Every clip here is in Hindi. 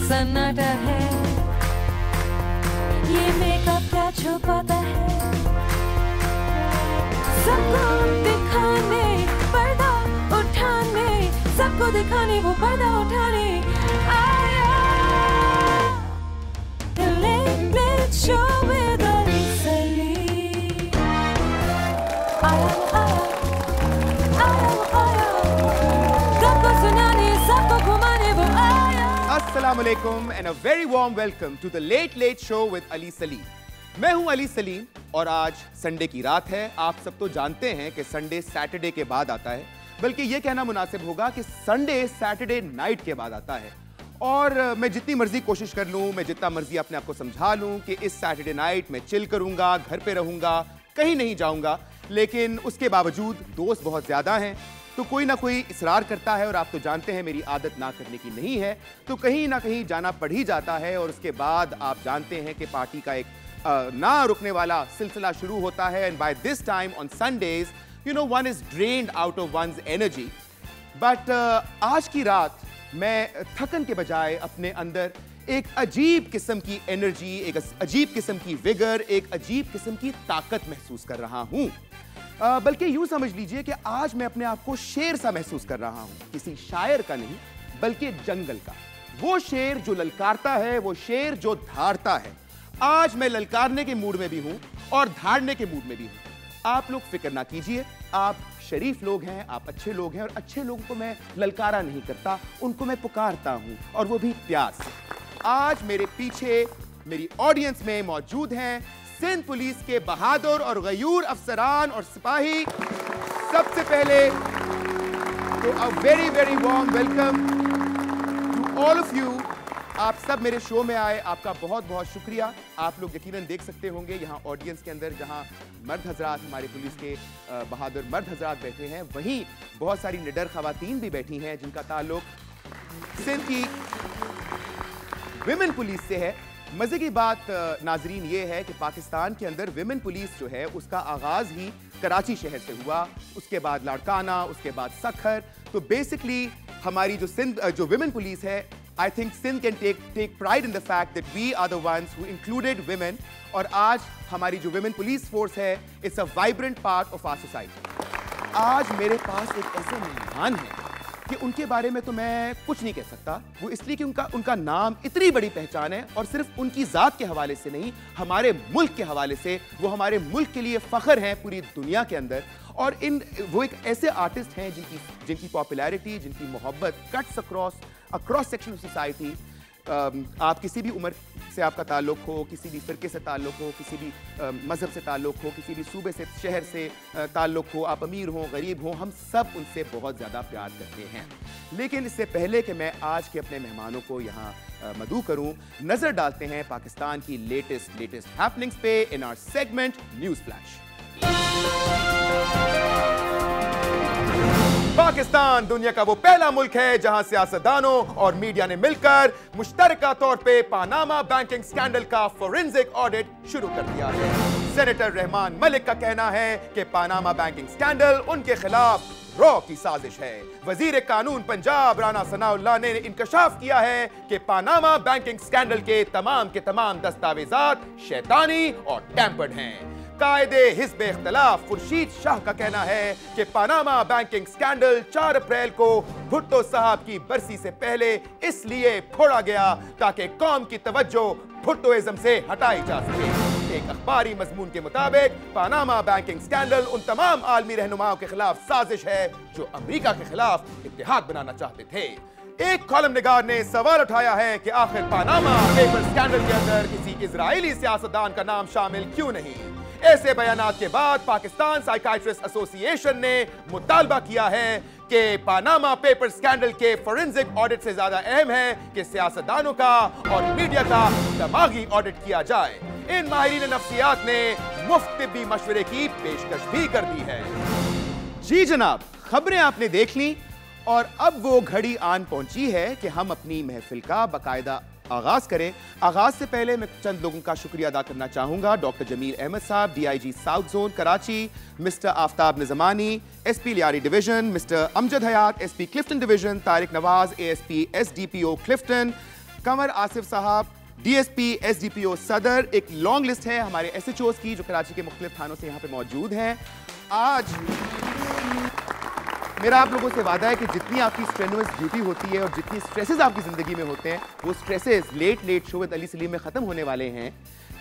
सन्नाटा है, ये मेकअप क्या छुपाता है, सबको दिखाने, पर्दा उठाने, सबको दिखाने वो पर्दा उठाने आया। The Late Late Show with Ali Salim। आया सबको सुनाने, सबको घुमाने वो आया। अस्सलाम वालेकुम and a very warm welcome to the late late show with Ali Saleem. मैं हूं अली सलीम और आज संडे की रात है। आप सब तो जानते हैं कि संडे सैटरडे के बाद आता है, बल्कि यह कहना मुनासिब होगा कि संडे सैटरडे नाइट के बाद आता है। और मैं जितनी मर्जी कोशिश कर लूं, मैं जितना मर्जी अपने आप को समझा लूं कि इस सैटरडे नाइट मैं चिल करूंगा, घर पे रहूंगा, कहीं नहीं जाऊंगा, लेकिन उसके बावजूद दोस्त बहुत ज्यादा हैं तो कोई ना कोई इसरार करता है। और आप तो जानते हैं मेरी आदत ना करने की नहीं है, तो कहीं ना कहीं जाना पड़ ही जाता है। और उसके बाद आप जानते हैं कि पार्टी का एक ना रुकने वाला सिलसिला शुरू होता है। And by this time on Sundays you know one is drained out of one's energy. But आज की रात मैं थकन के बजाय अपने अंदर एक अजीब किस्म की एनर्जी, एक अजीब किस्म की विगर, एक अजीब किस्म की ताकत महसूस कर रहा हूं। बल्कि यूं समझ लीजिए कि आज मैं अपने आप को शेर सा महसूस कर रहा हूं, किसी शायर का नहीं बल्कि जंगल का। वो शेर जो ललकारता है, वो शेर जो धारता है। आज मैं ललकारने के मूड में भी हूं और धारने के मूड में भी हूं। आप लोग फिक्र ना कीजिए, आप शरीफ लोग हैं, आप अच्छे लोग हैं, और अच्छे लोगों को मैं ललकारा नहीं करता, उनको मैं पुकारता हूं, और वो भी प्यार से। आज मेरे पीछे मेरी ऑडियंस में मौजूद हैं सिंध पुलिस के बहादुर और गयूर अफसरान और सिपाही। सबसे पहले तो a very very warm welcome to all of you. आप सब मेरे शो में आए, आपका बहुत बहुत शुक्रिया। आप लोग यकीनन देख सकते होंगे यहाँ ऑडियंस के अंदर जहाँ मर्द हजरात, हमारे पुलिस के बहादुर मर्द हजरात बैठे हैं, वहीं बहुत सारी निडर खवातीन भी बैठी हैं जिनका ताल्लुक सिंध की विमेन पुलिस से है। मजे की बात नाजरीन ये है कि पाकिस्तान के अंदर विमेन पुलिस जो है उसका आगाज ही कराची शहर से हुआ, उसके बाद लाड़काना, उसके बाद सखर। तो बेसिकली हमारी जो सिंध जो विमेन पुलिस है, I think Sindh can take pride in the fact that we are the ones who included women. और आज हमारी जो विमेन पुलिस फोर्स है, it's a vibrant part of our society. आज मेरे पास एक ऐसे मेहमान हैं कि उनके बारे में तो मैं कुछ नहीं कह सकता। वो इसलिए कि उनका नाम इतनी बड़ी पहचान है, और सिर्फ उनकी जात के हवाले से नहीं, हमारे मुल्क के हवाले से। वो हमारे मुल्क के लिए फख्र हैं पूरी दुनिया के अंदर। और वो एक ऐसे आर्टिस्ट हैं जिनकी पॉपुलैरिटी, जिनकी मोहब्बत cuts across section of society. आप किसी भी उम्र से आपका ताल्लुक हो, किसी भी फिरके से ताल्लुक हो, किसी भी मजहब से ताल्लुक हो, किसी भी सूबे से, शहर से ताल्लुक हो, आप अमीर हो, गरीब हो, हम सब उनसे बहुत ज़्यादा प्यार करते हैं। लेकिन इससे पहले कि मैं आज के अपने मेहमानों को यहाँ मदऊ करूँ, नज़र डालते हैं पाकिस्तान की लेटेस्ट हैपनिंग्स पे in our segment news flash. Pakistan दुनिया का वो पहला मुल्क है जहां सियासतदानों और मीडिया ने मिलकर मुश्तरका तौर पे पानामा बैंकिंग स्कैंडल का फोरेंसिक ऑडिट शुरू कर दिया है। सेनेटर रहमान मलिक का कहना है कि पानामा बैंकिंग स्कैंडल उनके खिलाफ रॉ की साजिश है। वजीर कानून पंजाब राना सनाउल्लाह ने इंकशाफ किया है कि पानामा बैंकिंग स्कैंडल के तमाम दस्तावेजात शैतानी और टैंपर्ड हैं। कायदे हिज़्ब इख्तिलाफ खुर्शीद शाह का कहना है कि पानामा बैंकिंग स्कैंडल 4 अप्रैल को भुट्टो साहब की बरसी से पहले इसलिए फोड़ा गया ताकि कौम की तवज्जो भुट्टोइज्म से हटाई जा सके। एक अखबारी मजमून के मुताबिक पानामा बैंकिंग स्कैंडल उन तमाम आलमी रहनुमाओं के खिलाफ साजिश है जो अमेरिका के खिलाफ इत्तेहाद बनाना चाहते थे। एक कॉलम निगार ने सवाल उठाया है कि आखिर पानामा पेपर स्कैंडल के अंदर किसी इजरायली सियासतदान का नाम शामिल क्यों नहीं। ऐसे बयानात के बाद पाकिस्तान साइकाइट्रिस्ट एसोसिएशन ने मुतालबा किया है कि पानामा पेपर स्कैंडल के फोरेंसिक ऑडिट से ज्यादा अहम है कि सियासतदानों का और मीडिया का दिमागी ऑडिट किया जाए। इन माहिरीन नफ्सियात ने मुफ्त तिब्बी मशवरे की पेशकश भी कर दी है। जी जनाब, खबरें आपने देख ली और अब वो घड़ी आन पहुंची है कि हम अपनी महफिल का बाकायदा आगाज करें। आगाज से पहले मैं चंद लोगों का शुक्रिया अदा करना चाहूंगा। डॉक्टर जमील अहमद साहब, DIG south zone Karachi, mister Aftab Nizamani, SP Lyari division, mister Amjad Hayat, SP Clifton division, Tariq Nawaz, ASP SDPO Clifton, Qamar Asif साहब, डीएसपी, एसडीपीओ सदर। एक लॉन्ग लिस्ट है हमारे एसएचओस की जो कराची के मुख्तलिफ थानों से यहाँ पे मौजूद हैं। आज मेरा आप लोगों से वादा है कि जितनी आपकी स्ट्रेनुअस ड्यूटी होती है और जितनी स्ट्रेसेस आपकी जिंदगी में होते हैं, वो stresses late late show with Ali Saleem में खत्म होने वाले हैं,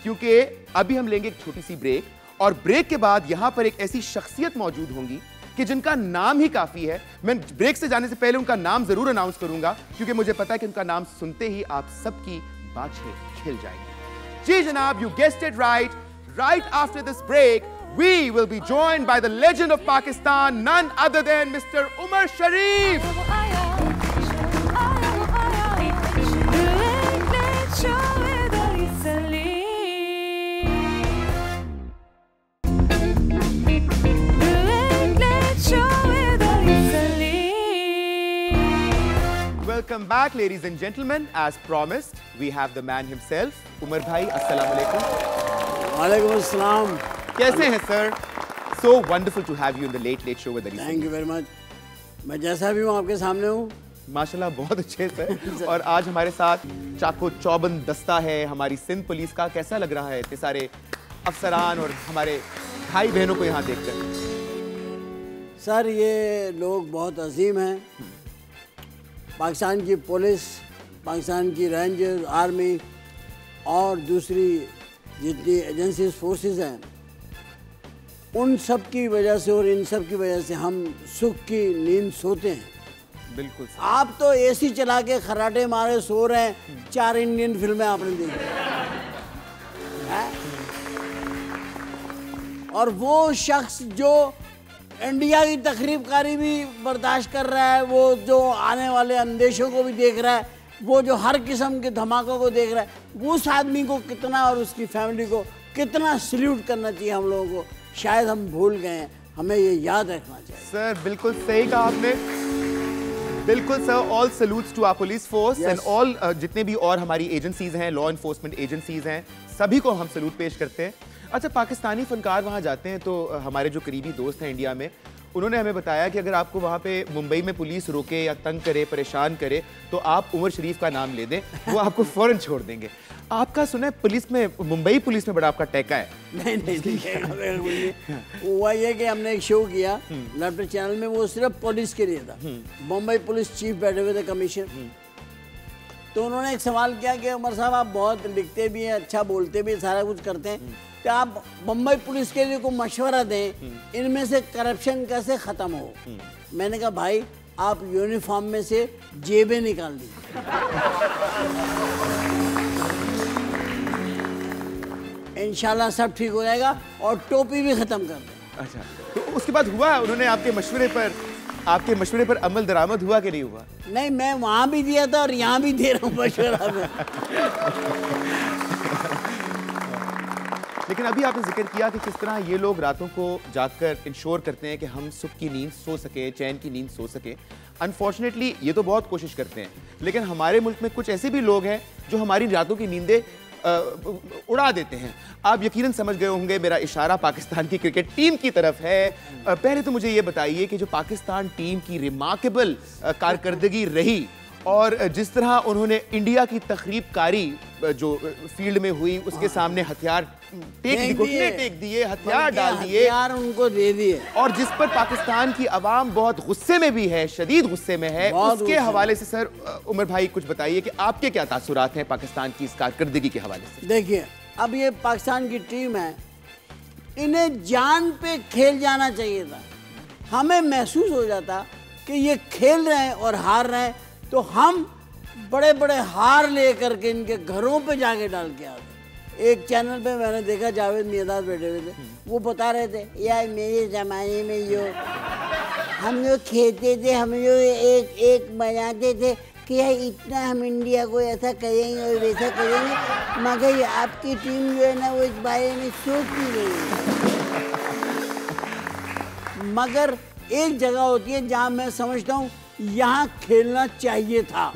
क्योंकि अभी हम लेंगे एक छोटी सी ब्रेक और ब्रेक के बाद यहां पर एक ऐसी शख्सियत मौजूद होंगी कि जिनका नाम ही काफी है। मैं ब्रेक से जाने से पहले उनका नाम जरूर अनाउंस करूंगा, क्योंकि मुझे पता है कि उनका नाम सुनते ही आप सबकी बातें खिल जाएंगी। जी जनाब, you guessed it right. Right after this break we will be joined by the legend of Pakistan, none other than Mr. Umar Sharif. Welcome back, ladies and gentlemen. As promised, we have the man himself, Umar bhai. Assalamu alaikum. Walaikum assalam. कैसे हैं sir? So wonderful to have you in the Late Late Show with Ali. Thank you very much. मैं जैसा भी हूँ आपके सामने हूँ। माशाल्लाह बहुत अच्छे सर। और आज हमारे साथ चाको चौबंद दस्ता है हमारी सिंध पुलिस का। कैसा लग रहा है इतने सारे अफसरान और हमारे भाई बहनों को यहाँ देखकर? सर ये लोग बहुत अजीम हैं। पाकिस्तान की पुलिस, पाकिस्तान की रेंजर्स, आर्मी और दूसरी जितनी एजेंसीज फोर्सेस हैं, उन सब की वजह से और इन सब की वजह से हम सुख की नींद सोते हैं। बिल्कुल सर। आप तो एसी चला के खर्राटे मारे सो रहे हैं। 4 इंडियन फिल्में आपने देखी हैं? और वो शख्स जो इंडिया की तकरीबकारी भी बर्दाश्त कर रहा है, वो जो आने वाले अंदेशों को भी देख रहा है, वो जो हर किस्म के धमाकों को देख रहा है, वो उस आदमी को कितना और उसकी फैमिली को कितना सल्यूट करना चाहिए हम लोगों को। शायद हम भूल गए हैं, हमें ये याद रखना चाहिए। सर बिल्कुल सही कहा आपने। बिल्कुल sir, all salutes to our police force and all जितने भी और हमारी एजेंसीज हैं, लॉ एनफोर्समेंट एजेंसीज हैं, सभी को हम सल्यूट पेश करते हैं। अच्छा, पाकिस्तानी फनकार वहाँ जाते हैं तो हमारे जो करीबी दोस्त हैं इंडिया में, उन्होंने हमें बताया कि अगर आपको वहाँ पे मुंबई में पुलिस रोके या तंग करे, परेशान करे, तो आप उमर शरीफ का नाम ले दें, वो आपको फौरन छोड़ देंगे। आपका सुना है पुलिस में, मुंबई पुलिस में बड़ा आपका टैका है? नहीं, हुआ ये कि हमने एक शो किया लैपटॉप चैनल में, वो सिर्फ पुलिस के लिए था। मुंबई पुलिस चीफ बैठे हुए थे, कमिश्नर। तो उन्होंने एक सवाल किया कि उमर साहब आप बहुत लिखते भी हैं, अच्छा बोलते भी, सारा कुछ करते हैं, तो आप मुंबई पुलिस के लिए को मशवरा दें, इनमें से करप्शन कैसे ख़त्म हो। मैंने कहा भाई आप यूनिफॉर्म में से जेबें निकाल दीजिए, इंशाल्लाह सब ठीक हो जाएगा, और टोपी भी ख़त्म कर दें। अच्छा, तो उसके बाद हुआ उन्होंने आपके मशवरे पर अमल दरामद हुआ कि नहीं हुआ? नहीं, मैं वहाँ भी दिया था और यहाँ भी दे रहा हूँ मशवरा में। लेकिन अभी आपने जिक्र किया कि किस तरह ये लोग रातों को जागकर इंश्योर करते हैं कि हम सुख की नींद सो सके, चैन की नींद सो सके। अनफॉर्चुनेटली ये तो बहुत कोशिश करते हैं, लेकिन हमारे मुल्क में कुछ ऐसे भी लोग हैं जो हमारी रातों की नींदें उड़ा देते हैं। आप यकीनन समझ गए होंगे मेरा इशारा पाकिस्तान की क्रिकेट टीम की तरफ है। पहले तो मुझे ये बताइए कि जो पाकिस्तान टीम की रिमार्केबल कारकर्दगी रही और जिस तरह उन्होंने इंडिया की तखरीबकारी जो फील्ड में हुई, उसके सामने हथियार टेक दिए, हथियार डाल दिए, हथियार उनको दे दिए, और जिस पर पाकिस्तान की आवाम बहुत गुस्से में भी है, शदीद गुस्से में है, उसके हवाले से सर उमर भाई कुछ बताइए कि आपके क्या तासुरात हैं पाकिस्तान की इस कारकर्दगी के हवाले से? देखिए, अब ये पाकिस्तान की टीम है, इन्हें जान पे खेल जाना चाहिए था। हमें महसूस हो जाता कि ये खेल रहे हैं और हार रहे हैं, तो हम बड़े बड़े हार ले करके इनके घरों पे जाके डाल के आते। एक चैनल पे मैंने देखा, जावेद मियादाद बैठे हुए थे, वो बता रहे थे यार मेरे ज़माने में जो हम लोग खेलते थे, हम लोग एक बनाते थे कि यार इतना हम इंडिया को ऐसा करेंगे और वैसा करेंगे, मगर आपकी टीम जो है ना वो इस बारे में सोच नहीं रही है। मगर एक जगह होती है जहाँ मैं समझता हूँ यहाँ खेलना चाहिए था।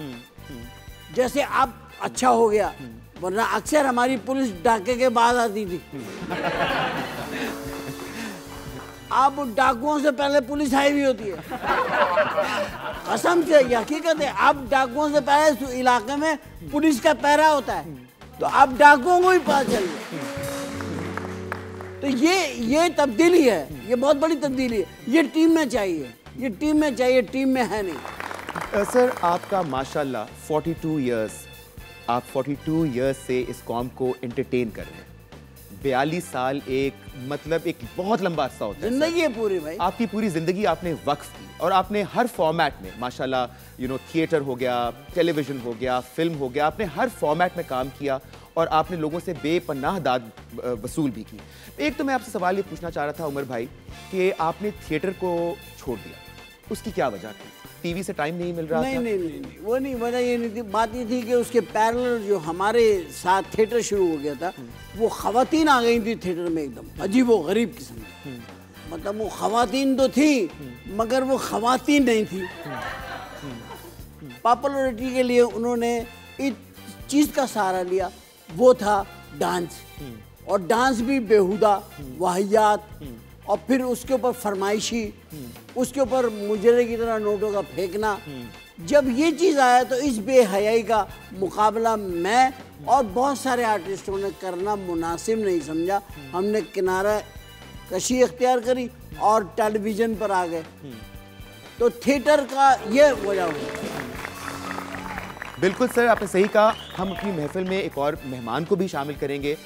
जैसे अब अच्छा हो गया, वरना अक्सर हमारी पुलिस डाके के बाद आती थी। अब डाकुओं से पहले पुलिस आई हुई होती है। कसम से ये हकीकत है। अब डाकुओं से पहले इस इलाके में पुलिस का पहरा होता है, तो अब डाकुओं को ही पता चल गया। तो ये तब्दीली है, ये बहुत बड़ी तब्दीली है। ये टीम में चाहिए, ये टीम में चाहिए, टीम में है नहीं। सर आपका माशाल्लाह 42 इयर्स, आप 42 इयर्स से इस कौम को एंटरटेन कर रहे हैं। 42 साल एक मतलब एक बहुत लंबा अरसा होता है। जिंदगी है पूरी भाई। आपकी पूरी जिंदगी आपने वक्फ की और आपने हर फॉर्मेट में माशाल्लाह थिएटर हो गया, टेलीविजन हो गया, फिल्म हो गया, आपने हर फॉर्मेट में काम किया और आपने लोगों से बेपनाह दाद वसूल भी की। एक तो मैं आपसे सवाल ये पूछना चाह रहा था उमर भाई कि आपने थिएटर को छोड़ दिया, उसकी क्या वजह थी? टीवी से टाइम नहीं मिल रहा था? नहीं, वो नहीं, वजह ये नहीं थी। बात ये थी कि उसके पैरेलल जो हमारे साथ थिएटर शुरू हो गया था, वो खवातीन आ गई थी थिएटर में एकदम अजीब व गरीब किस्म की। मतलब वो खवातीन तो थी मगर वो खवातीन नहीं थी। पॉपुलैरिटी के लिए उन्होंने इस चीज़ का सहारा लिया, वो था डांस। और डांस भी बेहुदा, वाहियात, और फिर उसके ऊपर फरमाइशी, उसके ऊपर मुजरे की तरह नोटों का फेंकना। जब ये चीज़ आया तो इस बेहयाई का मुकाबला मैं और बहुत सारे आर्टिस्टों ने करना मुनासिब नहीं समझा। हमने किनारा कशी इख्तियार करी और टेलीविज़न पर आ गए। तो थिएटर का ये वजह हुई। बिल्कुल सर, आपने सही कहा। हम अपनी महफिल में एक और मेहमान को भी शामिल करेंगे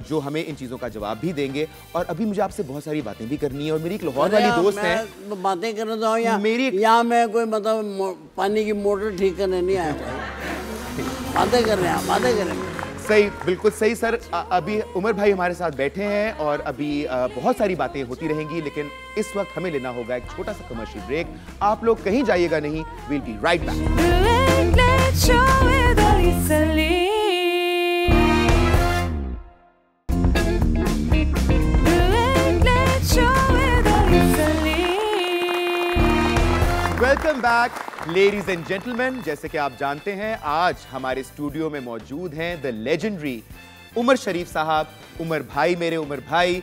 जो हमें इन चीज़ों का जवाब भी देंगे। और अभी मुझे आपसे बहुत सारी बातें भी करनी है। और मेरी एक लाहौर वाली दोस्त है, बातें करना तो यहाँ मेरी यहाँ मैं कोई मतलब पानी की मोटर ठीक करने नहीं आया। बातें कर रहे हैं, बातें करेंगे। सही, बिल्कुल सही सर। अभी उमर भाई हमारे साथ बैठे हैं और अभी बहुत सारी बातें होती रहेंगी, लेकिन इस वक्त हमें लेना होगा एक छोटा सा कमर्शियल ब्रेक। आप लोग कहीं जाइएगा नहीं, we'll be right back. Welcome back ladies and gentleman. जैसे कि आप जानते हैं, आज हमारे स्टूडियो में मौजूद हैं द लेजेंडरी उमर शरीफ साहब। उमर भाई, मेरे उमर भाई।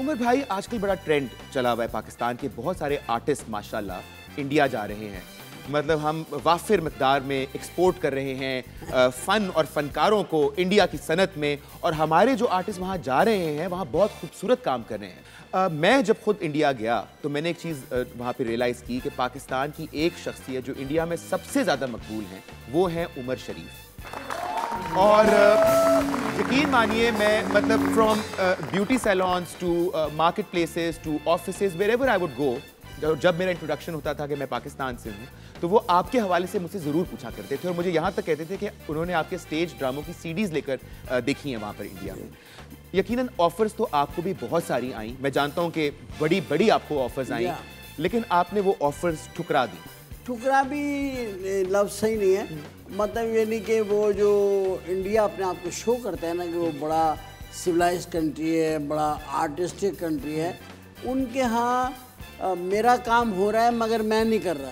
उमर भाई, आजकल बड़ा ट्रेंड चला हुआ है पाकिस्तान के, बहुत सारे आर्टिस्ट माशाल्लाह इंडिया जा रहे हैं। मतलब हम वाफिर मकदार में एक्सपोर्ट कर रहे हैं फ़न और फ़नकारों को इंडिया की सनत में, और हमारे जो आर्टिस्ट वहाँ जा रहे हैं वहाँ बहुत खूबसूरत काम कर रहे हैं। मैं जब खुद इंडिया गया तो मैंने एक चीज़ वहाँ पे रियलाइज़ की कि पाकिस्तान की एक शख्सियत जो इंडिया में सबसे ज़्यादा मकबूल हैं वो हैं उमर शरीफ। और यकीन मानिए, मैं मतलब from beauty salons to market places to offices, wherever I would go, जब मेरा इंट्रोडक्शन होता था कि मैं पाकिस्तान से हूँ, तो वो आपके हवाले से मुझसे ज़रूर पूछा करते थे। और मुझे यहाँ तक कहते थे कि उन्होंने आपके स्टेज ड्रामों की सीडीज़ लेकर देखी हैं वहाँ पर इंडिया में। यकीनन ऑफर्स तो आपको भी बहुत सारी आई, मैं जानता हूँ कि बड़ी बड़ी आपको ऑफर्स आई, लेकिन आपने वो ऑफर्स ठुकरा दी। ठुकरा भी लफ्ज़ सही नहीं है। मतलब ये नहीं कि वो जो इंडिया अपने आप को शो करता है ना कि वो बड़ा सिविलाइज कंट्री है, बड़ा आर्टिस्टिक कंट्री है, उनके यहाँ मेरा काम हो रहा है मगर मैं नहीं कर रहा।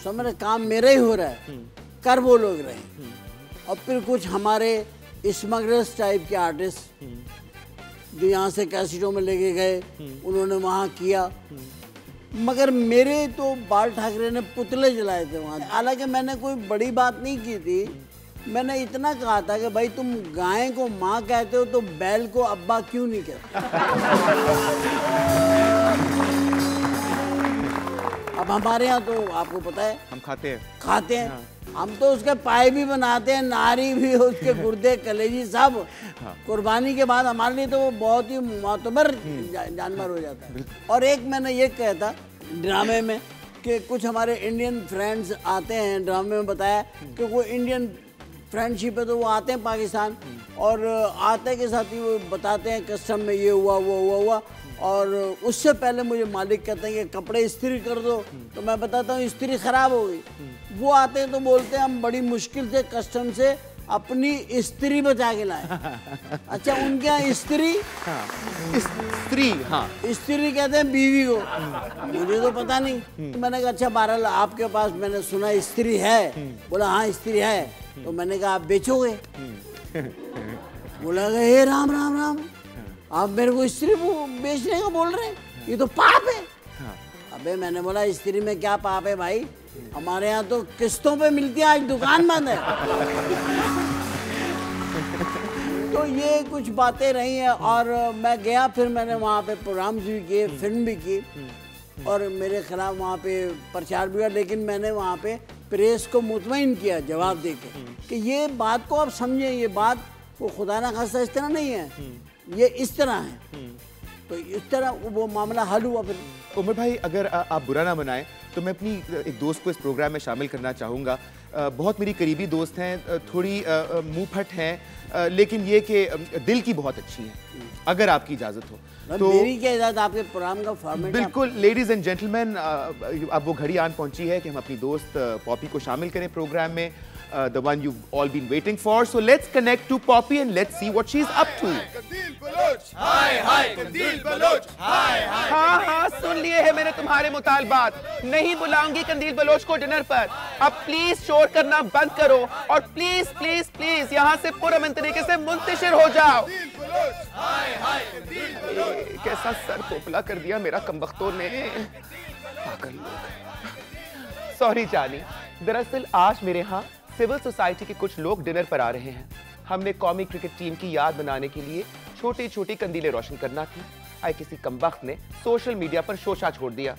समझ रहे, काम मेरा ही हो रहा है, कर वो लोग रहे। और फिर कुछ हमारे स्मगलर्स टाइप के आर्टिस्ट जो यहाँ से कैसेटों में लेके गए, उन्होंने वहाँ किया, मगर मेरे तो बाल ठाकरे ने पुतले जलाए थे वहाँ। हालांकि मैंने कोई बड़ी बात नहीं की थी, मैंने इतना कहा था कि भाई तुम गाय को माँ कहते हो तो बैल को अब्बा क्यों नहीं कहते। अब हमारे यहाँ तो आपको पता है हम खाते हैं। हाँ। हम तो उसके पाए भी बनाते हैं, नारी भी, उसके गुर्दे कलेजी सब। हाँ। कुर्बानी के बाद हमारे लिए तो वो बहुत ही मोतबर जानवर हो जाता है। और एक मैंने ये कहा था ड्रामे में कि कुछ हमारे इंडियन फ्रेंड्स आते हैं, ड्रामे में बताया कि वो इंडियन फ्रेंडशिप है तो वो आते हैं पाकिस्तान, और आते के साथ ही वो बताते हैं कस्टम में ये हुआ वो हुआ। और उससे पहले मुझे मालिक कहते हैं कि कपड़े इस्त्री कर दो, तो मैं बताता हूँ इस्त्री ख़राब हो गई। वो आते हैं तो बोलते हैं हम बड़ी मुश्किल से कस्टम से अपनी इस्त्री बचा के लाए। अच्छा, उनके यहाँ स्त्री, हाँ, स्त्री कहते हैं बीवी को, मुझे तो पता नहीं। तो मैंने कहा अच्छा बहरहाल आपके पास मैंने सुना स्त्री है। बोला हाँ स्त्री है। तो मैंने कहा आप बेचोगे? बोला हे राम राम राम, आप मेरे को स्त्री बेचने का बोल रहे हैं, ये तो पाप है। अबे मैंने बोला स्त्री में क्या पाप है भाई, हमारे यहाँ तो किस्तों पे मिलती है, आज दुकान बंद है। तो ये कुछ बातें रही हैं और मैं गया, फिर मैंने वहाँ पे प्रोग्राम्स भी किए, फिल्म भी की और मेरे खिलाफ वहाँ पे प्रचार भी हुआ, लेकिन मैंने वहाँ पे प्रेस को मुतमईन किया जवाब दे के कि ये बात को आप समझें, ये बात वो खुदा ना खास्ता इस तरह नहीं है, ये इस तरह है। तो इस तरह वो मामला हल हुआ। फिर उमर भाई, अगर आप बुरा ना मनाएं तो मैं अपनी एक दोस्त को इस प्रोग्राम में शामिल करना चाहूँगा। बहुत मेरी करीबी दोस्त हैं, थोड़ी मुंहफट हैं, लेकिन ये कि दिल की बहुत अच्छी हैं। अगर आपकी इजाज़त हो तो मेरी क्या इजाज़त, आपके प्रोग्राम का फॉर्मेट। बिल्कुल लेडीज एंड जेंटलमैन, अब वो घड़ी आन पहुंची है कि हम अपनी दोस्त पॉपी को शामिल करें प्रोग्राम में, the one you've all been waiting for. So let's connect to Poppy and let's see what she's up to. कंदील बलोच, हाय हाय कंदील बलोच, हाय हाय। हाँ हाँ, सुन लिए है मैंने तुम्हारे मुतालबात। नहीं बुलाऊंगी कंदील बलोच को डिनर पर। अब प्लीज शोर करना बंद करो और प्लीज प्लीज प्लीज यहाँ से पुरअमन तरीके से मुंतशिर हो जाओ। कंदील बलोच, हाय हाय कंदील बलोच। कैसा सर पोपला कर दिया मेरा कमबख्तों ने, पागल लोग। सॉरी जानी, दरअसल आज मेरे यहाँ सिविल सोसाइटी के कुछ लोग डिनर पर आ रहे हैं। हमने कौमी क्रिकेट टीम की याद बनाने के लिए छोटी छोटी कंदीलें रोशन करना थी। आए किसी कमबख्त ने सोशल मीडिया पर शोशा छोड़ दिया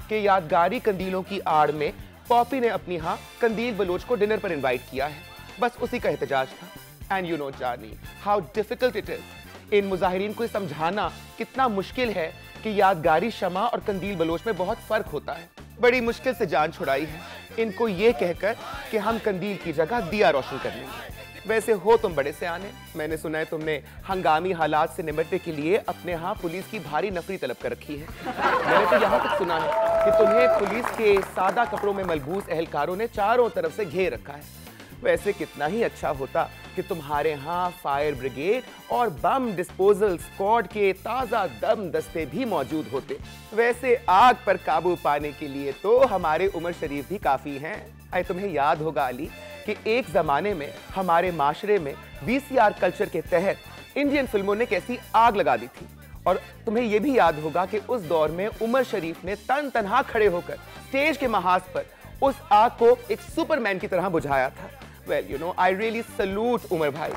कि यादगारी कंदीलों की आड़ में पॉपी ने अपनी यहाँ कंदील बलोच को डिनर पर इनवाइट किया है। बस उसी का एहतजाज था। एंड यू नो जानी हाउ डिफिकल्ट इट इज। इन मुजाहिरीन को समझाना कितना मुश्किल है कि यादगारी शमा और कंदील बलोच में बहुत फर्क होता है। बड़ी मुश्किल से जान छुड़ाई है इनको ये कहकर कि हम कंदील की जगह दिया रोशन कर लेंगे। वैसे हो तुम बड़े से आने, मैंने सुना है तुमने हंगामी हालात से निपटने के लिए अपने यहाँ पुलिस की भारी नफरी तलब कर रखी है। मैंने तो यहाँ तक सुना है कि तुम्हें पुलिस के सादा कपड़ों में मलबूस एहलकारों ने चारों तरफ से घेर रखा है। वैसे कितना ही अच्छा होता कि तुम्हारे यहाँ फायर ब्रिगेड और बम डिस्पोजल स्क्वाड के ताज़ा दम दस्ते भी मौजूद होते। वैसे आग पर काबू पाने के लिए तो हमारे उमर शरीफ भी काफ़ी हैं। अरे तुम्हें याद होगा अली कि एक ज़माने में हमारे माशरे में VCR कल्चर के तहत इंडियन फिल्मों ने कैसी आग लगा दी थी। और तुम्हें यह भी याद होगा कि उस दौर में उमर शरीफ ने तन तनहा खड़े होकर स्टेज के महाज पर उस आग को एक सुपरमैन की तरह बुझाया था। Well, you know, I really salute Umar भाई.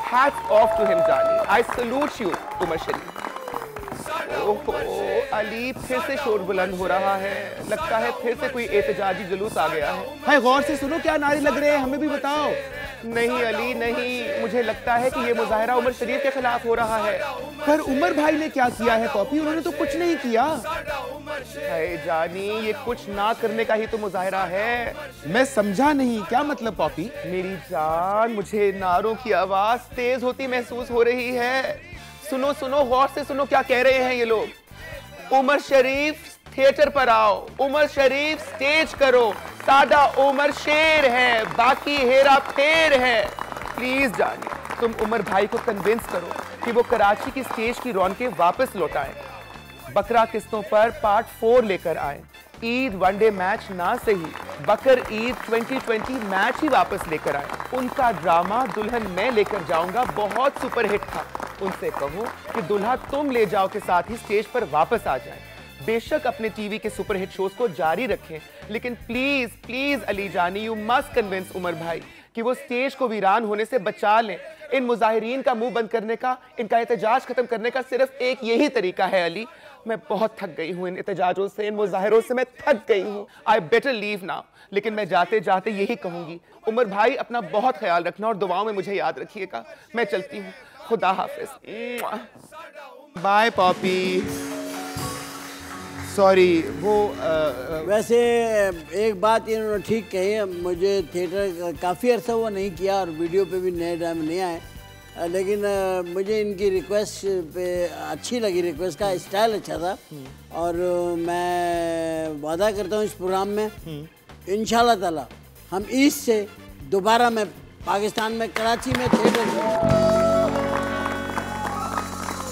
Hats off to him, जानी. I salute you, उमर शरीफ. ओहो, अली फिर से शोर बुलंद हो रहा है। लगता है फिर से कोई एहतजाजी जुलूस आ गया है। भाई गौर से सुनो, क्या नारे लग रहे हैं, हमें भी बताओ। नहीं अली नहीं, मुझे लगता है कि ये मुजाहिरा उमर शरीफ के खिलाफ हो रहा है। पर उमर भाई ने क्या किया है पॉपी? उन्होंने तो कुछ नहीं किया। है जानी, ये कुछ ना करने का ही तो मुजाहिरा है। मैं समझा नहीं, क्या मतलब पॉपी? मेरी जान, मुझे नारों की आवाज तेज होती महसूस हो रही है। सुनो सुनो, गौर से सुनो क्या कह रहे हैं ये लोग। उमर शरीफ थिएटर पर आओ, उमर शरीफ स्टेज करो, सादा उमर शेर है, बाकी हेरा फेर है। प्लीज जानिए, तुम उमर भाई को कन्विंस करो कि वो कराची की स्टेज की रौनकें वापस लौटाएं। बकरा किस्तों पर पार्ट 4 लेकर आए। ईद वनडे मैच ना सही, बकर ईद 2020 मैच ही वापस लेकर आए। उनका ड्रामा दुल्हन मैं लेकर जाऊंगा बहुत सुपरहिट था। उनसे कहो कि दुल्हा तुम ले जाओ के साथ ही स्टेज पर वापस आ जाए। बेशक अपने टीवी के सुपरहिट शोज को जारी रखें, लेकिन प्लीज प्लीज अली जानी, यू मस्ट कन्विंस उमर भाई कि वो स्टेज को वीरान होने से बचा लें। इन मुजाहिरीन का मुंह बंद करने का, इनका एहतजाज खत्म करने का सिर्फ एक यही तरीका है अली। मैं बहुत थक गई हूँ इन एहतजाजों से, इन मुजाहिरों से मैं थक गई हूँ। I better leave now. लेकिन मैं जाते जाते यही कहूंगी, उमर भाई अपना बहुत ख्याल रखना और दुआओं में मुझे याद रखिएगा। मैं चलती हूँ, खुदा हाफिज। Bye Poppy. सॉरी, वो वैसे एक बात इन्होंने ठीक कही है, मुझे थिएटर काफ़ी अर्सा हुआ नहीं किया और वीडियो पे भी नए टाइम नहीं आए, लेकिन मुझे इनकी रिक्वेस्ट पे अच्छी लगी, रिक्वेस्ट का स्टाइल अच्छा था। और मैं वादा करता हूँ इस प्रोग्राम में इंशाल्लाह ताला हम ईस्ट से दोबारा मैं पाकिस्तान में कराची में थिएटर,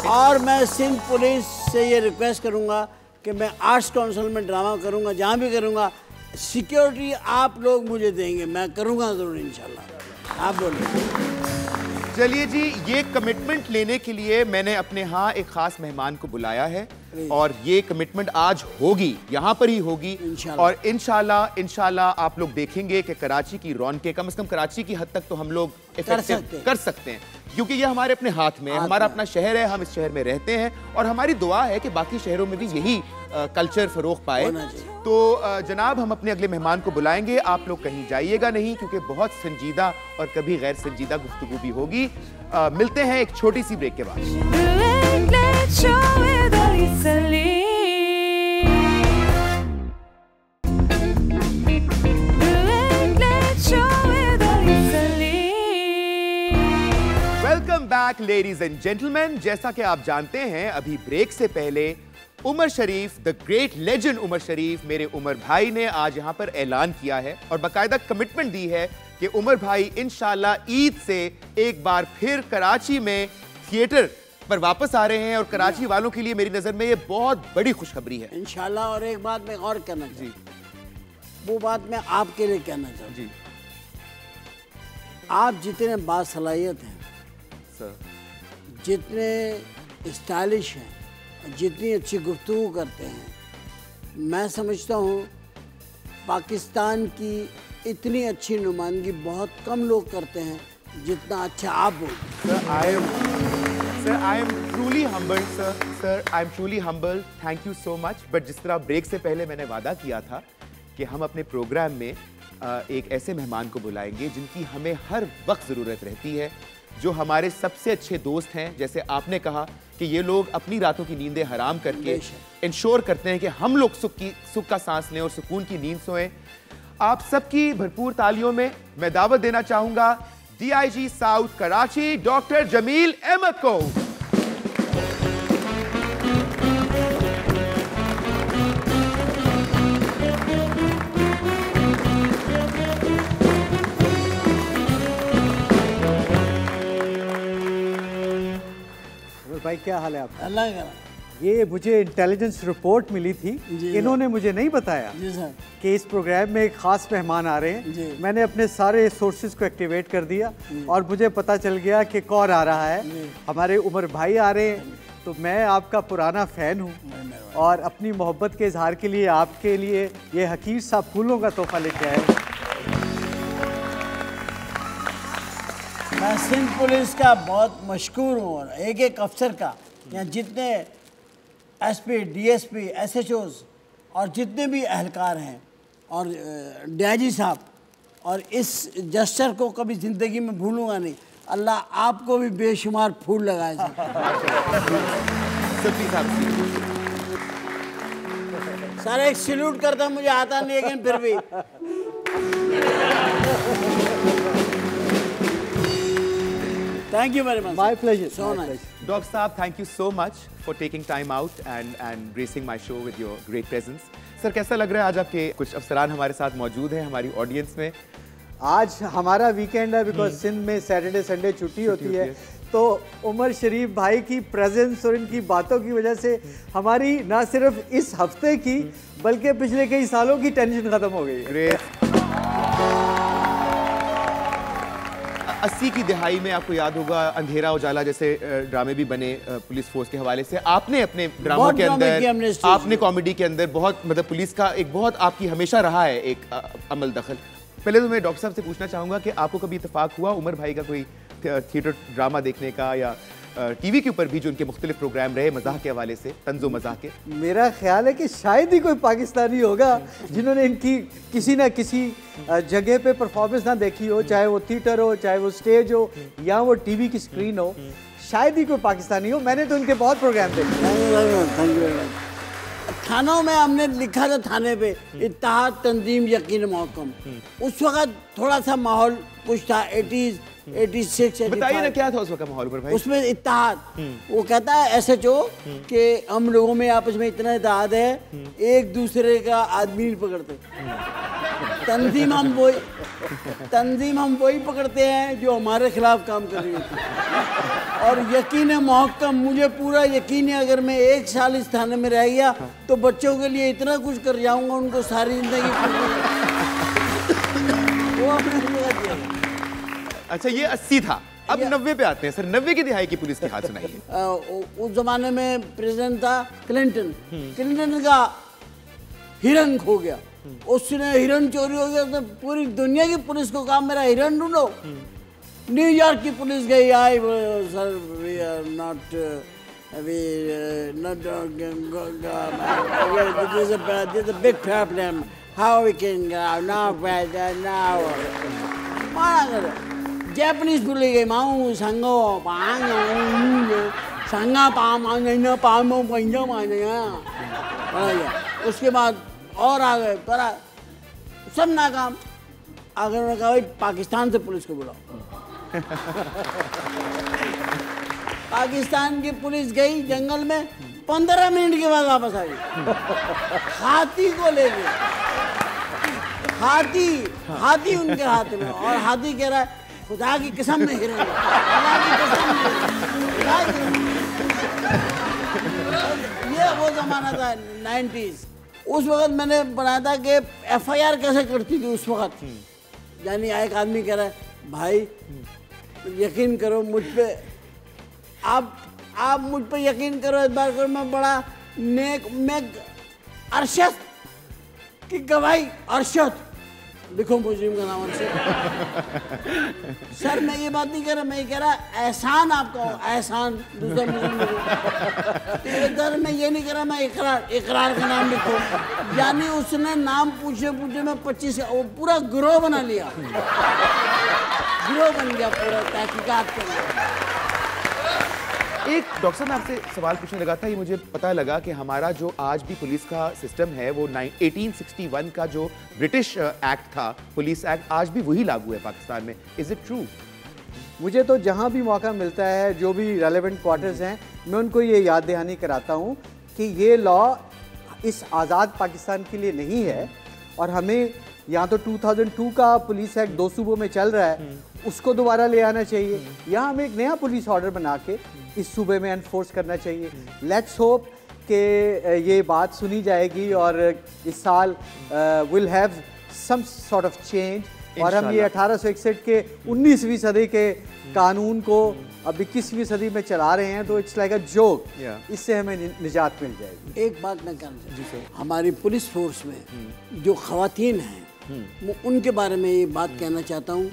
और मैं सिंध पुलिस से ये रिक्वेस्ट करूँगा कि मैं आर्ट्स काउंसिल में ड्रामा करूँगा, जहाँ भी करूँगा सिक्योरिटी आप लोग मुझे देंगे, मैं करूँगा ज़रूर इंशाल्लाह। आप बोलिए। चलिए जी, ये कमिटमेंट लेने के लिए मैंने अपने यहाँ एक खास मेहमान को बुलाया है और ये कमिटमेंट आज होगी, यहाँ पर ही होगी। और इंशाल्लाह आप लोग देखेंगे कि कराची की रौनकें, कम से कम कराची की हद तक तो हम लोग इफेक्टिव कर सकते हैं, क्योंकि ये हमारे अपने हाथ में है, हमारा अपना शहर है, हम इस शहर में रहते हैं और हमारी दुआ है कि बाकी शहरों में भी यही कल्चर फरोग पाए। तो जनाब, हम अपने अगले मेहमान को बुलाएंगे, आप लोग कहीं जाइएगा नहीं, क्योंकि बहुत संजीदा और कभी गैर संजीदा गुफ्तगू भी होगी। मिलते हैं एक छोटी सी ब्रेक के बाद। Late Late Show with Ali Salim. Late Late Show with Ali Salim. Welcome back ladies and gentleman. जैसा कि आप जानते हैं, अभी ब्रेक से पहले उमर शरीफ, द ग्रेट लेजेंड उमर शरीफ, मेरे उमर भाई ने आज यहाँ पर ऐलान किया है और बाकायदा कमिटमेंट दी है कि उमर भाई इंशाल्लाह ईद से एक बार फिर कराची में थिएटर पर वापस आ रहे हैं और कराची वालों के लिए मेरी नजर में ये बहुत बड़ी खुशखबरी है इंशाल्लाह। और एक बात मैं और कहना चाहूँ, वो बात मैं आपके लिए कहना चाहूँ जी आप जितने बासलाहियत हैं सर, जितने स्टाइलिश हैं, जितनी अच्छी गुफ्तगू करते हैं, मैं समझता हूँ पाकिस्तान की इतनी अच्छी नुमाइंदगी बहुत कम लोग करते हैं जितना अच्छा आप बोलते हैं। Sir I am truly humble sir I am truly humble, thank you so much. But जिस तरह ब्रेक से पहले मैंने वादा किया था कि हम अपने प्रोग्राम में एक ऐसे मेहमान को बुलाएंगे जिनकी हमें हर वक्त ज़रूरत रहती है, जो हमारे सबसे अच्छे दोस्त हैं। जैसे आपने कहा कि ये लोग अपनी रातों की नींदें हराम करके इंश्योर करते हैं कि हम लोग सुख का सांस लें और सुकून की नींद सोएं। आप सबकी भरपूर तालियों में मैं दावत देना चाहूंगा DIG south Karachi doctor Jameel Ahmed को। भाई क्या हाल है आपका? अल्लाह का ये मुझे इंटेलिजेंस रिपोर्ट मिली थी, इन्होंने मुझे नहीं बताया जी सर कि इस प्रोग्राम में एक खास मेहमान आ रहे हैं। मैंने अपने सारे सोर्सेज को एक्टिवेट कर दिया और मुझे पता चल गया कि कौन आ रहा है। हमारे उमर भाई आ रहे हैं। तो मैं आपका पुराना फ़ैन हूँ और अपनी मोहब्बत के इजहार के लिए आपके लिए ये हकीर साहब फूलों का तोहफा लेके आए। मैं सिंध पुलिस का बहुत मशहूर हूँ और एक एक अफसर का, यहाँ जितने SP, DSP, SHOs और जितने भी एहलकार हैं और DIG साहब, और इस जस्टर को कभी ज़िंदगी में भूलूंगा नहीं। अल्लाह आपको भी बेशुमार फूल लगाए सर। एक सैल्यूट करता, मुझे आता नहीं लेकिन फिर भी Thank you very much. My pleasure. So nice. Doctor साहब, thank you so much for taking time out and gracing my show with your great presence. Sir, कैसा लग रहा है आज आपके कुछ अफसरान हमारे साथ मौजूद हैं हमारी ऑडियंस में? आज हमारा वीकेंड है बिकॉज सिंध में सैटरडे संडे छुट्टी होती है, तो उमर शरीफ भाई की प्रेजेंस और इनकी बातों की वजह से हमारी ना सिर्फ इस हफ्ते की बल्कि पिछले कई सालों की टेंशन खत्म हो गई है। ग्रेट। 80 की दिहाई में आपको याद होगा अंधेरा उजाला जैसे ड्रामे भी बने पुलिस फोर्स के हवाले से। आपने अपने ड्रामा के अंदर, आपने कॉमेडी के अंदर बहुत, मतलब पुलिस का एक बहुत आपकी हमेशा रहा है एक अमल दखल। पहले तो मैं डॉक्टर साहब से पूछना चाहूँगा कि आपको कभी इत्तेफाक हुआ उमर भाई का कोई थिएटर ड्रामा देखने का, या टीवी के ऊपर भी जो उनके मुख्तलिफ प्रोग्राम रहे मजाक के हवाले से, तंज़ो मजाक के? मेरा ख्याल है कि शायद ही कोई पाकिस्तानी होगा जिन्होंने इनकी किसी ना किसी जगह पे परफॉर्मेंस ना देखी हो, चाहे वो थिएटर हो, चाहे वो स्टेज हो, या वो टीवी की स्क्रीन हो। शायद ही कोई पाकिस्तानी हो। मैंने तो उनके बहुत प्रोग्राम देखे। थानों में हमने लिखा था, थाने पे इत्तेहाद तंजीम यकीन महकम। उस वक्त थोड़ा सा माहौल कुछ था, 86 बताइए ना क्या था उस वक्त माहौल पर भाई? उसमें इत्तेहाद, वो कहता है SHO कि हम लोगों में आपस में इतना इत्तेहाद है, एक दूसरे का आदमी नहीं पकड़ते। तंजीम हम वही पकड़ते हैं जो हमारे खिलाफ काम कर रही है। और यकीन महकम, मुझे पूरा यकीन है अगर मैं 1 साल इस थाने में रह गया तो बच्चों के लिए इतना कुछ कर जाऊंगा, उनको सारी जिंदगी वो अपने। अच्छा, ये 80 था। अब 90 पे आते हैं सर, 90 की दिहाई की पुलिस की हाल सुनाइए। उस जमाने में प्रेसिडेंट था क्लिंटन। क्लिंटन का हिरन खो गया, उसने हिरन चोरी हो गया तो पूरी दुनिया की पुलिस को कहा मेरा हिरन ढूंढो। न्यूयॉर्क की पुलिस गई, I sir we are not this is a big problem, how we can now मारा कर जापानीज बोले गए माऊ संगो संगा पाम पामो पंजो उसके बाद और आ गए पर सब नाकाम। आगे उन्होंने कहा भाई पाकिस्तान से पुलिस को बुलाओ। पाकिस्तान की पुलिस गई जंगल में, 15 मिनट के बाद वापस आ गई। हाथी को ले गए, हाथी उनके हाथ में, और हाथी कह रहा है खुदा की कसम में हिरन, खुदा की कसम में। ये वो जमाना था 90s। उस वक्त मैंने बनाया था कि FIR कैसे करती थी उस वक्त। यानी एक आदमी कह रहा है भाई यकीन करो मुझ पे, आप मुझ पे यकीन करो, इस बार करो, मैं बड़ा नेक, मैं अरशद की गवाही, अरशद लिखो मुजरिम का नाम अरशद। सर मैं ये बात नहीं कह रहा, मैं ये कह रहा एहसान आपका हो, एहसान दूसरा मुजरिम इधर मैं ये नहीं कह रहा, मैं इकरार का नाम लिखो। यानी उसने नाम पूछे में 25 वो पूरा गिरोह बना लिया, गिरोह बन गया पूरा तहकीकात के लिए। एक डॉक्टर साहब मैं आपसे सवाल पूछने लगा था, ये मुझे पता लगा कि हमारा जो आज भी पुलिस का सिस्टम है वो 1861 का जो ब्रिटिश एक्ट था, पुलिस एक्ट, आज भी वही लागू है पाकिस्तान में। Is it true? मुझे तो जहाँ भी मौका मिलता है, जो भी रेलेवेंट क्वार्टर्स हैं, मैं उनको ये याद दहानी कराता हूँ कि ये लॉ इस आज़ाद पाकिस्तान के लिए नहीं है, और हमें यहाँ तो 2002 का पुलिस एक्ट 2 सूबों में चल रहा है, उसको दोबारा ले आना चाहिए। यहाँ हमें एक नया पुलिस ऑर्डर बना के इस सूबे में एनफोर्स करना चाहिए। लेट्स होप कि ये बात सुनी जाएगी और इस साल will have some sort of change. और हम ये 1861 के 19वीं सदी के कानून को अब 21वीं सदी में चला रहे हैं, तो इट्स लाइक अ जोक। इससे हमें निजात मिल जाएगी। एक बात मैं कहना चाहता हूँ, हमारी पुलिस फोर्स में जो खवातीन हैं मैं उनके बारे में ये बात कहना चाहता हूँ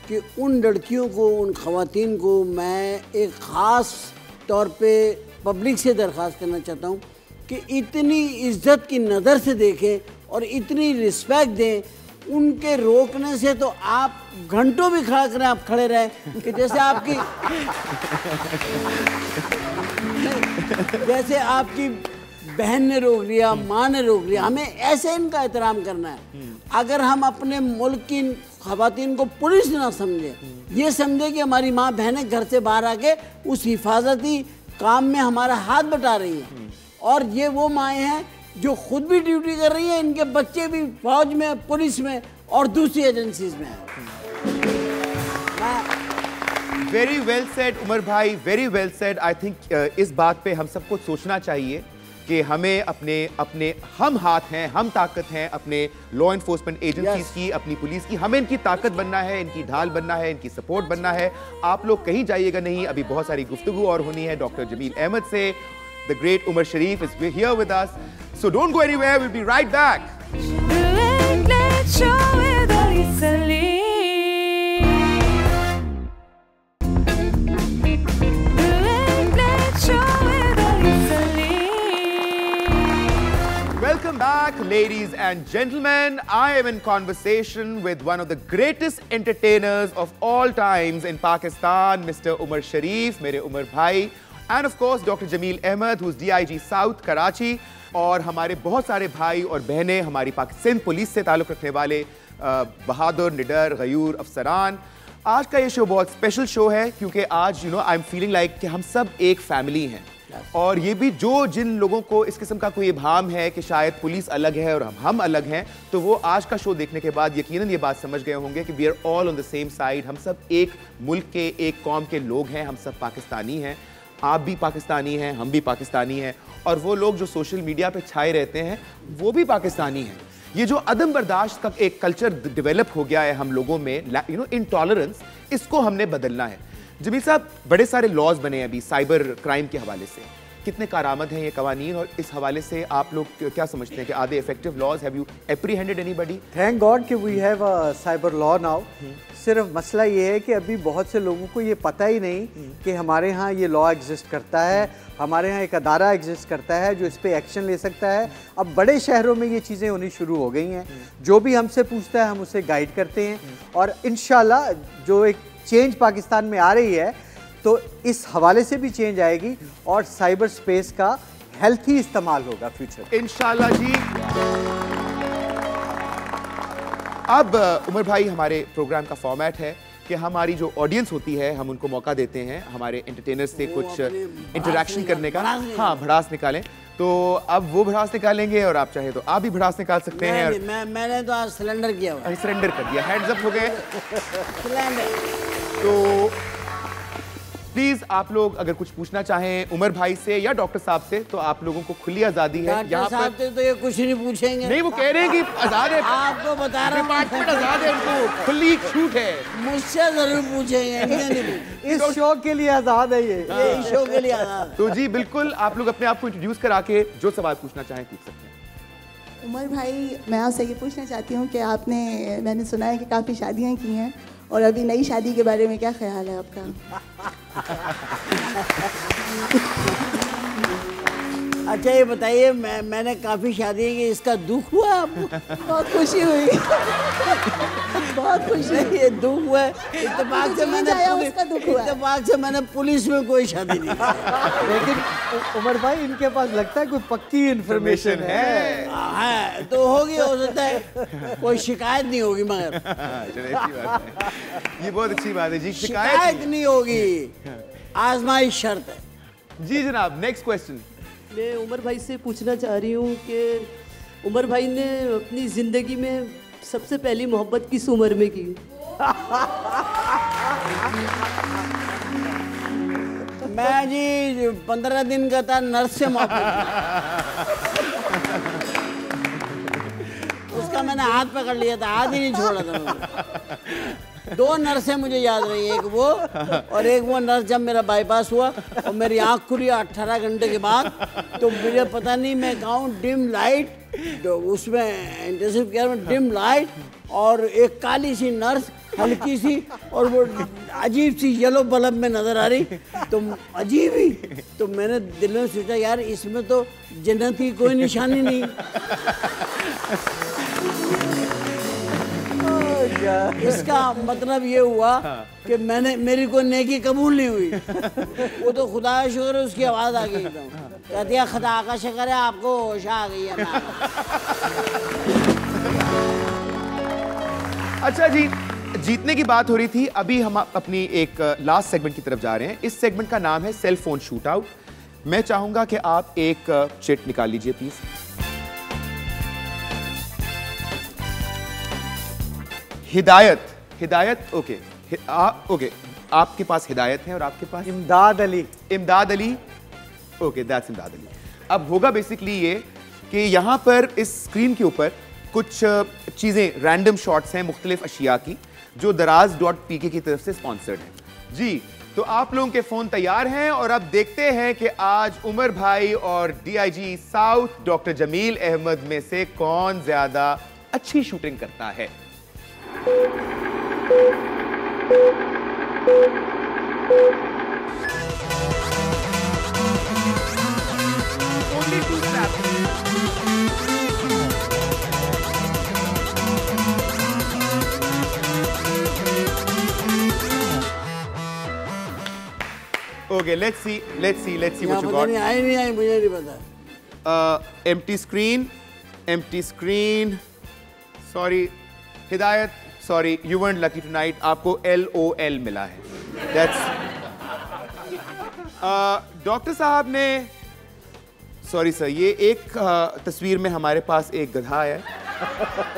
कि उन लड़कियों को, उन खवातीन को मैं एक ख़ास तौर पे पब्लिक से दरख्वास्त करना चाहता हूँ कि इतनी इज्जत की नज़र से देखें और इतनी रिस्पेक्ट दें। उनके रोकने से तो आप घंटों भी खड़ा करें, आप खड़े रहें कि जैसे आपकी बहन ने रोक लिया, माँ ने रोक लिया, हमें ऐसे इनका एहतराम करना है। अगर हम अपने मुल्क की खवातीन को पुलिस ना समझे, ये समझे कि हमारी माँ बहनें घर से बाहर आके उस हिफाजती काम में हमारा हाथ बटा रही हैं, और ये वो माएँ हैं जो खुद भी ड्यूटी कर रही हैं, इनके बच्चे भी फौज में, पुलिस में और दूसरी एजेंसीज में हैं। वेरी वेल सेड उमर भाई, very well said. I think इस बात पे हम सबको सोचना चाहिए कि हमें अपने हम हाथ हैं, हम ताकत हैं अपने लॉ एनफोर्समेंट एजेंसीज की, अपनी पुलिस की। हमें इनकी ताकत बनना है, इनकी ढाल बनना है, इनकी सपोर्ट बनना है। आप लोग कहीं जाइएगा नहीं, अभी बहुत सारी गुफ्तगू और होनी है डॉक्टर जमील अहमद से। The great Umar Sharif is here with us, so don't go anywhere. We'll be right back. The Late Late Show with Ali Salim. The Late Late Show with Ali Salim. Welcome back, ladies and gentlemen. I am in conversation with one of the greatest entertainers of all times in Pakistan, Mr. Umar Sharif, मेरे उमर भाई, and of course Dr. Jameel Ahmed, who's DIG South Karachi, और हमारे बहुत सारे भाई और बहनें हमारी पाकिस्तान पुलिस से ताल्लुक़ रखने वाले बहादुर, निडर, गयूर, अफसरान। आज का ये शो बहुत स्पेशल शो है क्योंकि आज आई एम फीलिंग लाइक कि हम सब एक फैमिली हैं। और ये भी जिन लोगों को इस किस्म का कोई भाम है कि शायद पुलिस अलग है और हम अलग हैं, तो वो आज का शो देखने के बाद यकीनन ये बात समझ गए होंगे कि we are all on the same side. हम सब एक मुल्क के, एक कौम के लोग हैं, हम सब पाकिस्तानी हैं। आप भी पाकिस्तानी हैं, हम भी पाकिस्तानी हैं, और वो लोग जो सोशल मीडिया पे छाए रहते हैं वो भी पाकिस्तानी हैं। ये जो अदम बर्दाश्त का एक कल्चर डेवलप हो गया है हम लोगों में, इंटॉलरेंस, इसको हमने बदलना है। जमील साहब, बड़े सारे लॉज बने हैं अभी साइबर क्राइम के हवाले से, कितने कारामद हैं ये कवानीन, और इस हवाले से आप लोग क्या समझते हैं कि are they effective laws? Have you apprehended anybody? Thank God कि we have a cyber law now. सिर्फ मसला ये है कि अभी बहुत से लोगों को ये पता ही नहीं कि हमारे यहाँ ये लॉ एग्जिस्ट करता है, हमारे यहाँ एक अदारा एग्जिस्ट करता है जो इस पे एक्शन ले सकता है। अब बड़े शहरों में ये चीज़ें होनी शुरू हो गई हैं। जो भी हमसे पूछता है हम उसे गाइड करते हैं, और इंशाल्लाह जो एक चेंज पाकिस्तान में आ रही है तो इस हवाले से भी चेंज आएगी और साइबर स्पेस का हेल्थी इस्तेमाल होगा फ्यूचर। इंशाल्लाह जी। अब उमर भाई, हमारे प्रोग्राम का फॉर्मेट है कि हमारी जो ऑडियंस होती है हम उनको मौका देते हैं हमारे एंटरटेनर्स से कुछ इंटरेक्शन करने का। हाँ, भड़ास निकालें। तो अब वो भड़ास निकालेंगे और आप चाहे तो आप भी भड़ास निकाल सकते हैं। मैंने तो आज सिलेंडर किया हुआ। सरेंडर कर दिया, हैंड्स अप हो गए। सिलेंडर। तो प्लीज आप लोग अगर कुछ पूछना चाहें उमर भाई से या डॉक्टर साहब से तो आप लोगों को खुली आजादी है। डॉक्टर साहब से तो ये कुछ नहीं पूछेंगे। नहीं, वो कह रहे हैं कि आजाद है, आपको बता रहा हूँ, डिपार्टमेंट आजाद है, उनको खुली छूट है। मुझसे जरूर पूछेंगे, इनसे नहीं पूछेंगे। इस शो के लिए आज़ाद है ये इस शो के लिए आजाद है। तो जी बिल्कुल, आप लोग अपने आप को इंट्रोड्यूस करा के जो सवाल पूछना चाहें पूछ सकते हैं। उमर भाई, मैं आपसे ये पूछना चाहती हूँ कि मैंने सुना है कि काफ़ी शादियाँ की हैं, और अभी नई शादी के बारे में क्या ख्याल है आपका? अच्छा ये बताइए, मैंने काफ़ी शादी की, इसका दुख हुआ आपको? बहुत खुशी हुई। बहुत खुशी। ये दुख हुआ है। इत्तेफाक से मैंने पुलिस में कोई शादी नहीं की। लेकिन उमर भाई, इनके पास लगता है कोई पक्की इन्फॉर्मेशन है। हाँ, तो होगी, हो सकता है कोई शिकायत नहीं होगी, मगर चलिए, अच्छी बात है। ये बहुत अच्छी बात है जी, शिकायत नहीं होगी, आजमाइश शर्त है। जी जनाब, नेक्स्ट क्वेश्चन। मैं उमर भाई से पूछना चाह रही हूँ कि उमर भाई ने अपनी ज़िंदगी में सबसे पहली मोहब्बत किस उम्र में की? मैं जी 15 दिन का था, नर्स से मोहब्बत। उसका मैंने हाथ पकड़ लिया था, हाथ ही नहीं छोड़ा था मैंने। 2 नर्सें मुझे याद रही, एक वो और एक वो नर्स जब मेरा बाईपास हुआ और मेरी आँख खुली 18 घंटे के बाद, तो मुझे पता नहीं, मैं कहूँ डिम लाइट, तो उसमें इंटेंसिव केयर में डिम लाइट और एक काली सी नर्स हल्की सी, और वो अजीब सी येलो बल्ब में नज़र आ रही, तो अजीब ही। तो मैंने दिल में सोचा, यार इसमें तो जन्नत की कोई निशानी नहीं। इसका मतलब ये हुआ कि मेरी कोई नेकी कबूल नहीं हुई। वो तो खुदा का शुक्र है, उसकी आवाज़ आ गई एकदम, कहती है खुदा का शुक्र है आपको होश आ गई है। अच्छा जी, जीतने की बात हो रही थी, अभी हम अपनी एक लास्ट सेगमेंट की तरफ जा रहे हैं। इस सेगमेंट का नाम है सेल फोन शूट आउट। मैं चाहूंगा कि आप एक चिट निकाल लीजिए प्लीज। हिदायत ओके, ओके, आपके पास हिदायत है और आपके पास इमदाद अली। ओके, दैट्स इमदाद अली। अब होगा बेसिकली ये कि यहाँ पर इस स्क्रीन के ऊपर कुछ चीज़ें, रैंडम शॉट्स हैं मुख्तलिफ अशिया की, जो दराज.pk की तरफ से स्पॉन्सर्ड है जी। तो आप लोगों के फ़ोन तैयार हैं और अब देखते हैं कि आज उमर भाई और DIG south doctor Jameel Ahmed में से कौन ज़्यादा अच्छी शूटिंग करता है। Only 2 snaps. Okay, let's see what you got. नहीं आई, मुझे नहीं पता। Empty screen. Sorry, हिदायत, sorry, you weren't lucky tonight. आपको LOL मिला है। That's डॉक्टर साहब ने, सॉरी सर, ये एक तस्वीर में हमारे पास एक गधा है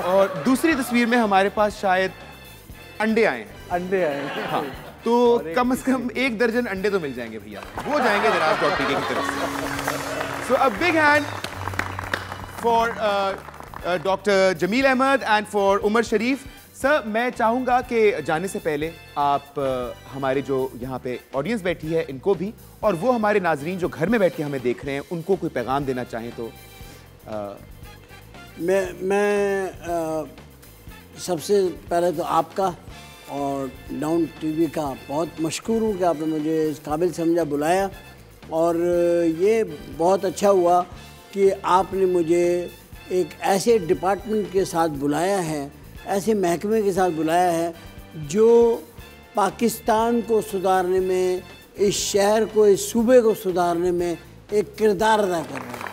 और दूसरी तस्वीर में हमारे पास शायद अंडे आए हैं। हाँ, तो कम से कम 1 दर्जन अंडे तो मिल जाएंगे भैया, वो जाएंगे दराज.pk की तरफ से। So a big hand for doctor Jameel Ahmed and for Umar Sharif. Sir, मैं चाहूंगा कि जाने से पहले आप हमारे जो यहाँ पे ऑडियंस बैठी है इनको भी, और वो हमारे नाजरीन जो घर में बैठ के हमें देख रहे हैं उनको कोई पैगाम देना चाहें तो। मैं सबसे पहले तो आपका और डाउन टीवी का बहुत मशकूर हूँ कि आपने मुझे इस काबिल समझा, बुलाया, और ये बहुत अच्छा हुआ कि आपने मुझे एक ऐसे डिपार्टमेंट के साथ बुलाया है, ऐसे महकमे के साथ बुलाया है जो पाकिस्तान को सुधारने में, इस शहर को, इस सूबे को सुधारने में एक किरदार अदा कर रहा है।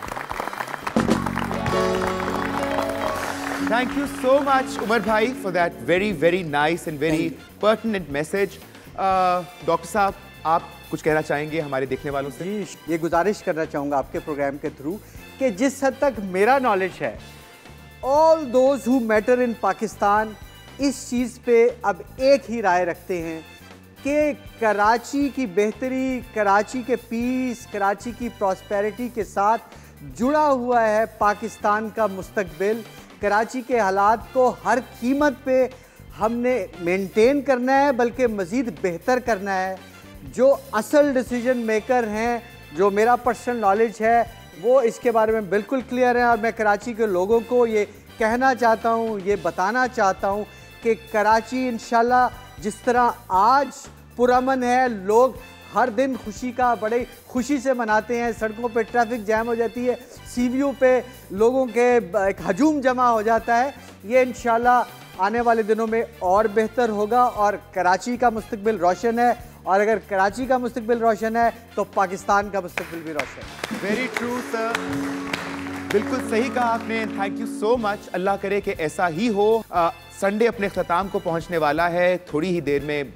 Thank you so much, Umar भाई, for that very nice and very pertinent message. Doctor साहब, आप कुछ कहना चाहेंगे हमारे देखने वालों से? जी, ये गुजारिश करना चाहूँगा आपके प्रोग्राम के थ्रू कि जिस हद तक मेरा नॉलेज है, all those who matter in Pakistan इस चीज़ पे अब एक ही राय रखते हैं कि कराची की बेहतरी, कराची के पीस, कराची की प्रॉस्पेरिटी के साथ जुड़ा हुआ है पाकिस्तान का मुस्तकबिल। कराची के हालात को हर कीमत पे हमने मेंटेन करना है, बल्कि मज़ीद बेहतर करना है। जो असल डिसीजन मेकर हैं, जो मेरा पर्सनल नॉलेज है, वो इसके बारे में बिल्कुल क्लियर है, और मैं कराची के लोगों को ये कहना चाहता हूँ, ये बताना चाहता हूँ कि कराची इंशाल्लाह जिस तरह आज पुरअमन है, लोग हर दिन खुशी का बड़े खुशी से मनाते हैं, सड़कों पे ट्रैफिक जैम हो जाती है, सीवीओ पे लोगों के एक हजूम जमा हो जाता है, ये इंशाल्लाह आने वाले दिनों में और बेहतर होगा और कराची का मुस्तकबिल रोशन है, और अगर कराची का मुस्तकबिल रोशन है तो पाकिस्तान का मुस्तकबिल भी रोशन है। वेरी ट्रू सर, बिल्कुल सही कहा आपने। Thank you so much. अल्लाह करे कि ऐसा ही हो। संडे अपने ख्ताम को पहुंचने वाला है। थोड़ी ही देर में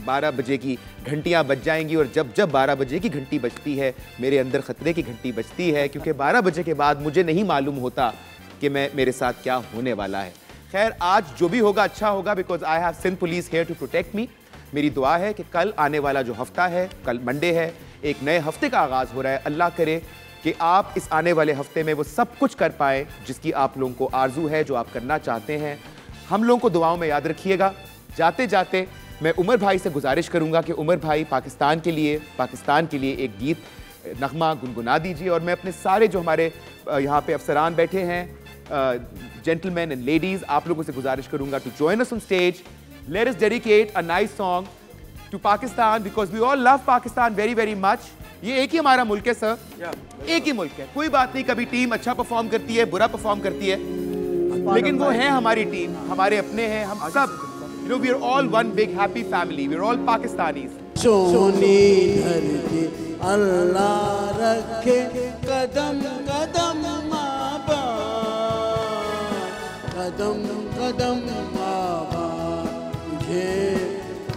12 बजे की घंटियां बज जाएंगी, और जब जब 12 बजे की घंटी बजती है मेरे अंदर ख़तरे की घंटी बजती है, क्योंकि 12 बजे के बाद मुझे नहीं मालूम होता कि मेरे साथ क्या होने वाला है। खैर, आज जो भी होगा अच्छा होगा, because I have Sindh police here to protect me. मेरी दुआ है कि कल आने वाला जो हफ्ता है, कल मंडे है, एक नए हफ्ते का आगाज़ हो रहा है। अल्लाह करे कि आप इस आने वाले हफ्ते में वो सब कुछ कर पाएँ जिसकी आप लोगों को आरजू है, जो आप करना चाहते हैं। हम लोगों को दुआओं में याद रखिएगा। जाते जाते मैं उमर भाई से गुजारिश करूंगा कि उमर भाई पाकिस्तान के लिए एक गीत नगमा गुनगुना दीजिए, और मैं अपने सारे जो हमारे यहाँ पे अफसरान बैठे हैं, जेंटलमैन एंड लेडीज़, आप लोगों से गुजारिश करूंगा to join us on stage. Let us dedicate a nice song to Pakistan, because we all love Pakistan very much. ये एक ही हमारा मुल्क है सर, एक ही मुल्क है। कोई बात नहीं, कभी टीम अच्छा परफॉर्म करती है, बुरा परफॉर्म करती है, लेकिन वो है हमारी टीम, हमारे अपने हैं हम सब। You know, we are all one big happy family. We are all Pakistanis. Soni धरती अल्लाह रखे कदम कदम माँ बाप, कदम कदम माँ बाप तुझे,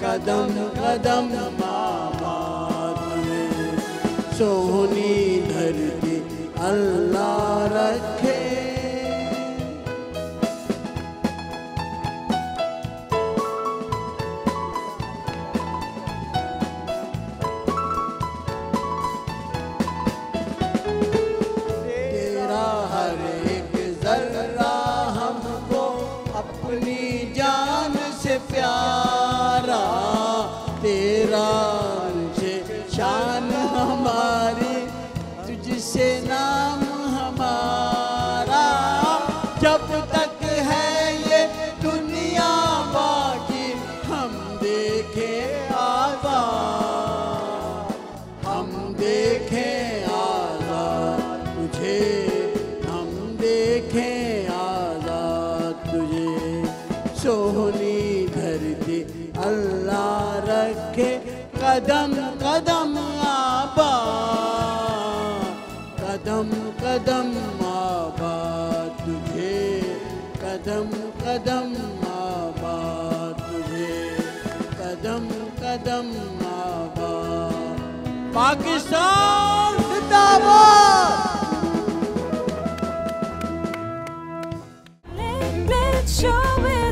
कदम कदम माँ बाप तुझे। सोनी धरती अल्लाह रखे। प्यारा तेरा मुझे शान हमारी, तुझसे नाम हमारा, जब तक है ये दुनिया बाकी हम देखें आज़ाद, हम देखें आज़ाद तुझे, हम देखें आज़ाद तुझे। सोहनी धरती अल्लाह रखे कदम कदम आबाद, कदम कदम आबाद तुझे, कदम कदम आबाद तुझे, कदम कदम आबाद। पाकिस्तान जिंदाबाद। Let's show it.